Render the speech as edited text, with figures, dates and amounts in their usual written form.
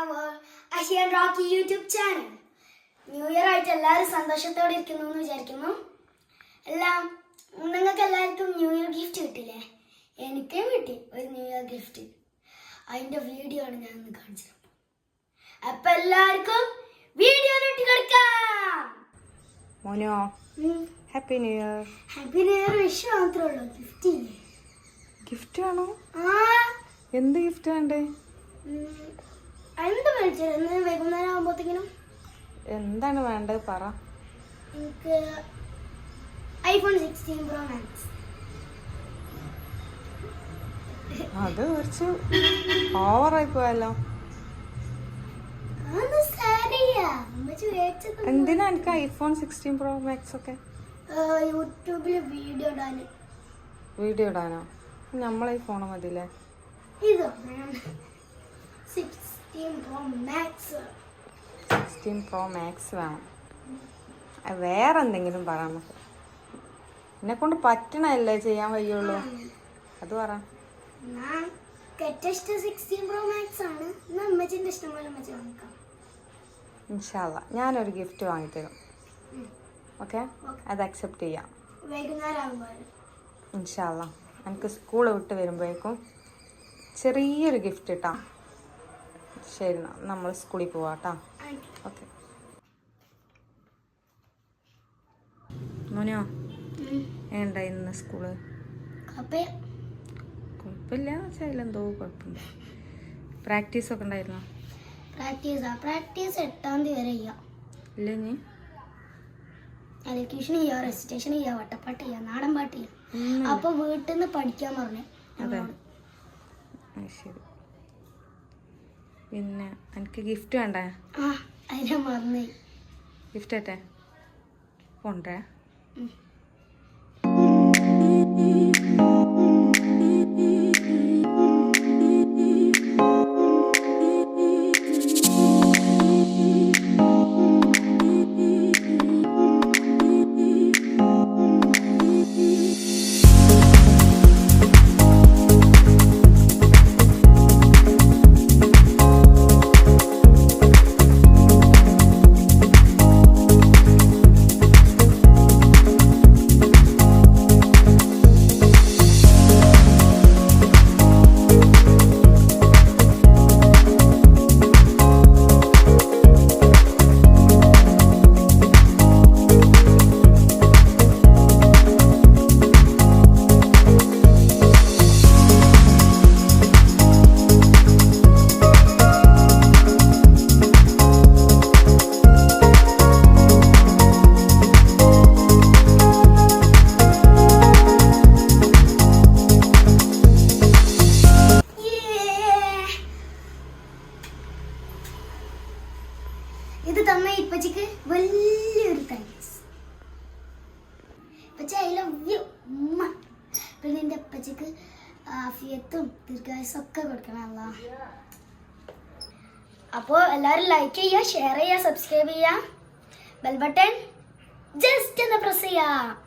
our Asian Rocky YouTube channel. New year ആയിട്ട് എല്ലാവരും സന്തോഷത്തോടെ ഇരിക്കുന്നു എന്ന് വിചാരിക്കുന്നു. നിങ്ങൾക്ക് എല്ലാവർക്കും ന്യൂ ഇയർ ഗിഫ്റ്റ് കിട്ടില്ലേ? എനിക്കും കിട്ടി ഒരു ന്യൂ ഇയർ ഗിഫ്റ്റ്. അതിൻ്റെ വീഡിയോ ആണ് ഞാൻ ഒന്ന് കാണിച്ചത്. അപ്പം എല്ലാവർക്കും വീഡിയോയിലോട്ട് കിടക്കാം. മോനോ happy new year. Happy new year wish മാത്രമേ ഉള്ളൂ, ഗിഫ്റ്റ് ഇല്ലേ? ഗിഫ്റ്റ് ആണോ? ആ, എന്ത് ഗിഫ്റ്റ് വേണ്ടേ? എന്ത് മേടിച്ചത്? വൈകുന്നേരം ആകുമ്പോഴത്തേക്കിനും എന്താണ് വേണ്ടത് പറ. എനിക്ക് iPhone 16 Pro Max. അത് കുറച്ച് ഓവറായി പോയല്ലോ. എന്തിനാ എനിക്ക് iPhone 16 Pro Max ഒക്കെ? യൂട്യൂബില് വീഡിയോ ഇടാനോ? നമ്മളെ ഈ ഫോണ് മതില്ലേ? ഇതോ 16 Pro Max. 16 Pro Max വേണം. വേറെ എന്തെങ്കിലും പറ. നമുക്ക് എന്നെ കൊണ്ട് പറ്റണല്ലേ ചെയ്യാൻ വയ്യുള്ളൂ, അത് പറ. ഇൻഷാ അല്ലാ ഞാനൊരു ഗിഫ്റ്റ് വാങ്ങിത്തരും. ഓക്കെ, അത് അക്സെപ്റ്റ് ചെയ്യാം. ഇൻഷാ അല്ലാ എനിക്ക് സ്കൂൾ വിട്ട് വരുമ്പോഴേക്കും ചെറിയൊരു ഗിഫ്റ്റ് ഇട്ടാ. ശരി, നമ്മൾ സ്കൂളിൽ പോവാട്ടാ. ഓക്കെ മോനോ, ഏണ്ട ഇന്ന് സ്കൂള്? കുഴപ്പമില്ല, അതിലെന്തോ കുഴപ്പമില്ല. പ്രാക്ടീസ് ഒക്കെ ഉണ്ടായിരുന്നോ? പ്രാക്ടീസ് 8-ാം തീയതി വരെ ചെയ്യാം. ഇല്ല, നീ അലക്യൂഷൻ ചെയ്യാം, റെസിറ്റേഷൻ ചെയ്യാം, വട്ടപ്പാട്ട് ചെയ്യാം, നാടൻ പാട്ട് ചെയ്യാം. അപ്പൊ വീട്ടിൽ നിന്ന് പഠിക്കാൻ പറഞ്ഞു. അതെ, ശരി. പിന്നെ എനിക്ക് ഗിഫ്റ്റ് വേണ്ടേ? ആ, അതിനെ മറന്നു. ഗിഫ്റ്റ് ആട്ടെ കൊണ്ടേ. ഇത് തന്ന ഇപ്പച്ചിക്ക് വലിയൊരു താങ്ക്സ്. ഇപ്പച്ചി ഐ ലവ് യു ഉമ്മ. പിന്നെ എൻ്റെ ഇപ്പച്ചിക്ക് ആഫിയത്തും ദീർഘായുസ്സും ഒക്കെ കൊടുക്കണമല്ലോ. അപ്പോൾ എല്ലാവരും ലൈക്ക് ചെയ്യുക, ഷെയർ ചെയ്യുക, സബ്സ്ക്രൈബ് ചെയ്യുക, ബെൽ ബട്ടൺ ജസ്റ്റ് ഒന്ന് പ്രസ് ചെയ്യുക.